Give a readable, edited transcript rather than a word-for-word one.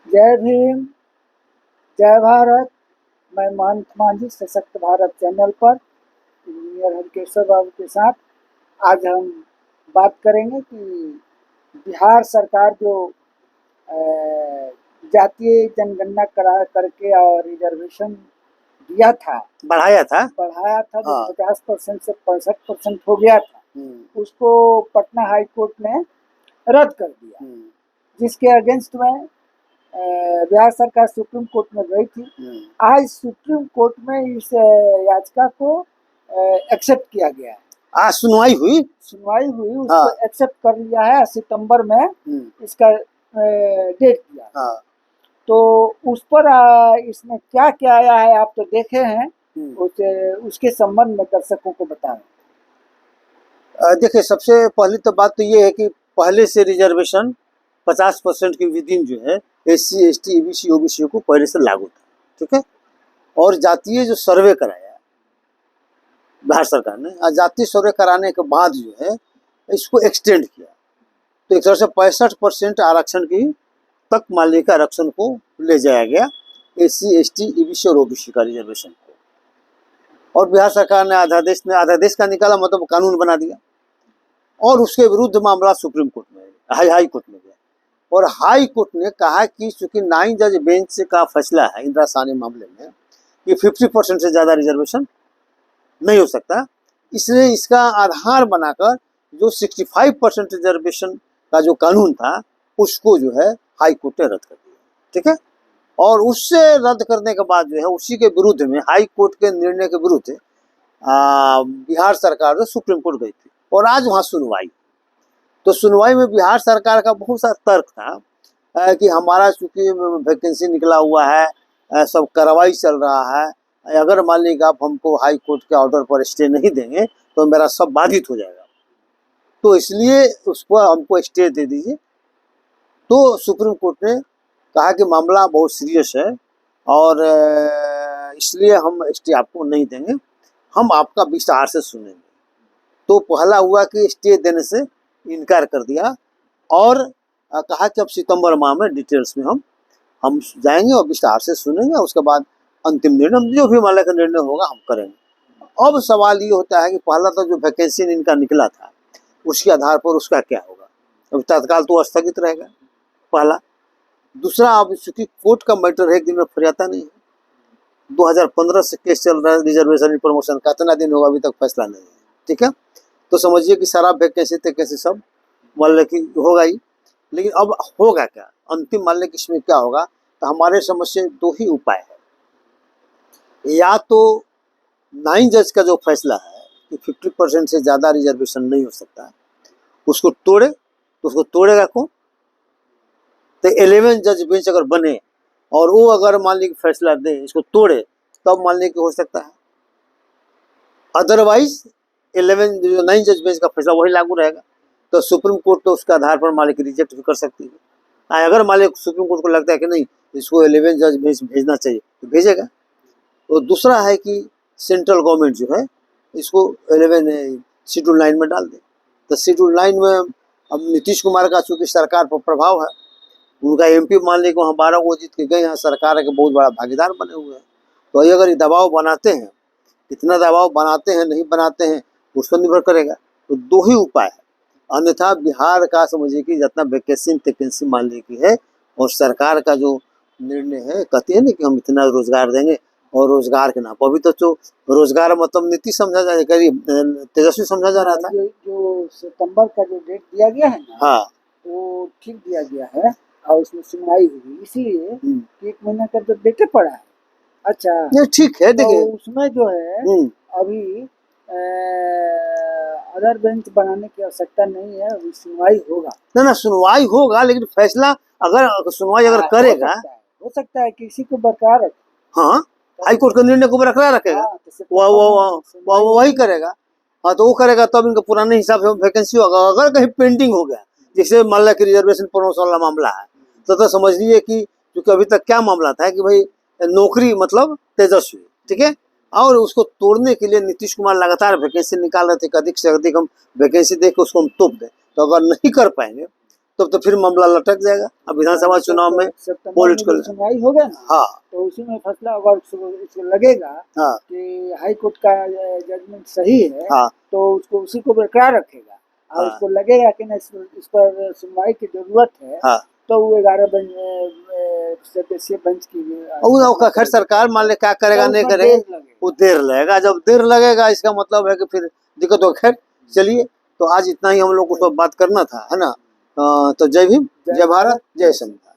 जय भीम, जय भारत। मैं महंत मांझी सशक्त भारत चैनल पर इंजीनियर हरकेश्वर बाबू के साथ आज हम बात करेंगे कि बिहार सरकार जो अ, जातीय जनगणना करा करके और रिजर्वेशन दिया था, बढ़ाया था। जो हाँ। 50% से 65% हो गया था, उसको पटना हाई कोर्ट ने रद्द कर दिया, जिसके अगेंस्ट में बिहार सरकार सुप्रीम कोर्ट में गई थी। आज सुप्रीम कोर्ट में इस याचिका को एक्सेप्ट किया गया है। आज सुनवाई हुई। उसको एक्सेप्ट कर लिया है। सितंबर में इसका डेट दिया। हाँ। तो उस पर इसमें क्या क्या आया है आप तो देखे हैं, उसके संबंध में दर्शकों को बताएं। देखिए, सबसे पहली तो बात तो ये है कि पहले से रिजर्वेशन 50% की विदिन जो है SC ST EBC OBC को पहले से लागू था, ठीक है। और जातीय जो सर्वे कराया बिहार सरकार ने, जातीय सर्वे कराने के बाद जो है इसको एक्सटेंड किया, तो एक तरह से 65% आरक्षण की तक मालिका आरक्षण को ले जाया गया SC ST EBC और OBC का रिजर्वेशन को। और बिहार सरकार ने अध्यादेश का निकाला, मतलब कानून बना दिया। और उसके विरुद्ध मामला सुप्रीम कोर्ट में, हाई कोर्ट में गया। और हाई कोर्ट ने कहा कि चूंकि 9 जज बेंच का फैसला है इंदिरा साहनी मामले में कि 50% से ज़्यादा रिजर्वेशन नहीं हो सकता, इसलिए इसका आधार बनाकर जो 65% रिजर्वेशन का जो कानून था उसको जो है हाई कोर्ट ने रद्द कर दिया, ठीक है। और उससे रद्द करने के बाद जो है उसी के विरुद्ध में, हाई कोर्ट के निर्णय के विरुद्ध बिहार सरकार जो सुप्रीम कोर्ट गई थी और आज वहाँ सुनवाई। तो सुनवाई में बिहार सरकार का बहुत सा तर्क था कि हमारा चूंकि वैकेंसी निकला हुआ है, सब कार्रवाई चल रहा है, अगर मान लीजिए आप हमको हाई कोर्ट के ऑर्डर पर स्टे नहीं देंगे तो मेरा सब बाधित हो जाएगा, तो इसलिए उसको हमको स्टे दे दीजिए। तो सुप्रीम कोर्ट ने कहा कि मामला बहुत सीरियस है और इसलिए हम स्टे आपको नहीं देंगे, हम आपका विस्तार से सुनेंगे। तो पहला हुआ कि स्टे देने से इनकार कर दिया और कहा कि अब सितंबर माह में डिटेल्स में हम जाएंगे और विस्तार से सुनेंगे, उसके बाद अंतिम निर्णय जो भी मामले का निर्णय होगा हम करेंगे। अब सवाल ये होता है कि पहला तो जो वैकेंसी इनका निकला था उसके आधार पर उसका क्या होगा। अब तत्काल तो स्थगित रहेगा, पहला। दूसरा, अब चूंकि कोर्ट का मैटर एक दिन में फरियाता नहीं है, 2015 से केस चल रहा है रिजर्वेशन प्रमोशन का, इतना दिन होगा अभी तक फैसला नहीं है, ठीक है। तो समझिए कि सारा वैकेंसी तैकेंसी सब मान लें कि होगा ही। लेकिन अब होगा क्या, अंतिम मान लें कि इसमें क्या होगा, तो हमारे समझ से दो ही उपाय है। या तो 9 जज का जो फैसला है कि 50% से ज़्यादा रिजर्वेशन नहीं हो सकता, उसको तोड़े, तो उसको तोड़ेगा कौन? तो 11 जज बेंच अगर बने और वो अगर मान लीजिए फैसला दे इसको तोड़े, तब मान लीजिए कि हो सकता है। अदरवाइज 9 जज बेंच का फैसला वही लागू रहेगा। तो सुप्रीम कोर्ट तो उसके आधार पर मालिक रिजेक्ट भी कर सकती है। अगर मालिक सुप्रीम कोर्ट को लगता है कि नहीं इसको 11 जज बेंच भेजना चाहिए तो भेजेगा। तो दूसरा है कि सेंट्रल गवर्नमेंट जो है इसको 11 शेड्यूल 9 में डाल दे। तो शेड्यूल 9 में अब नीतीश कुमार का चूँकि सरकार पर प्रभाव है, उनका MP मान लीजिए वहाँ 12 को जीत के गए हैं, सरकार के बहुत बड़ा भागीदार बने हुए हैं। तो अगर ये दबाव बनाते हैं, कितना दबाव बनाते हैं नहीं बनाते हैं उस पर निर्भर करेगा। तो दो ही उपाय है, अन्यथा बिहार का समझिए कि जितना वैकेंसी मान लीजिए की है और सरकार का जो निर्णय है, कहते हैं ना कि हम इतना रोजगार देंगे और रोजगार के नाम पर, अभी तो रोजगार मतलब नीति समझा जा तेजस्वी समझा जा रहा था। जो सितंबर का जो डेट दिया गया है ना, हाँ, वो ठीक दिया गया है और उसमें सुनवाई हुई, इसीलिए 1 महीना का जो डेट पड़ा है। अच्छा, ये ठीक है। देखिए, तो उसमें जो है अभी अदर बेंच बनाने की आवश्यकता नहीं है, अभी सुनवाई होगा। ना सुनवाई होगा, लेकिन फैसला अगर सुनवाई अगर करेगा हो सकता है किसी को बरकरार रखे। हाँ, हाई कोर्ट के निर्णय को बरकरार रखेगा, वो वही करेगा। हाँ, तो वो करेगा तब इनका पुराने हिसाब से वैकेंसी होगा। अगर कहीं पेंडिंग हो गया, जैसे मान लो कि रिजर्वेशन प्रमोशन वाला मामला है, तो समझ लीजिए कि क्योंकि अभी तक क्या मामला था कि भाई नौकरी मतलब तेजस्वी, ठीक है, और उसको तोड़ने के लिए नीतीश कुमार लगातार वैकेंसी निकाल रहे थे कि अधिक से अधिक हम वैकेंसी दे के उसको हम तोप दें। तो अगर नहीं कर पाएंगे तब तो फिर मामला लटक जाएगा। अब विधानसभा चुनाव में सितंबर में पॉलिटिकल, जो सुनवाई होगा ना, हाँ तो उसी में फैसला, अगर उसको लगेगा हाँ कि हाई कोर्ट का जजमेंट सही है, हाँ तो उसको उसी को बरकरार रखेगा। और हाँ उसको लगेगा कि नहीं इस पर सुनवाई की जरूरत है, हाँ। तो वो 11 सदस्यीय बेंच की और खैर सरकार मान ले क्या करेगा नहीं करेगा, वो देर लगेगा। जब देर लगेगा इसका मतलब है कि फिर दिक्कत हो। खैर चलिए, तो आज इतना ही हम लोग को बात करना था, है ना। तो जय भीम, जय भारत, जय संविधान।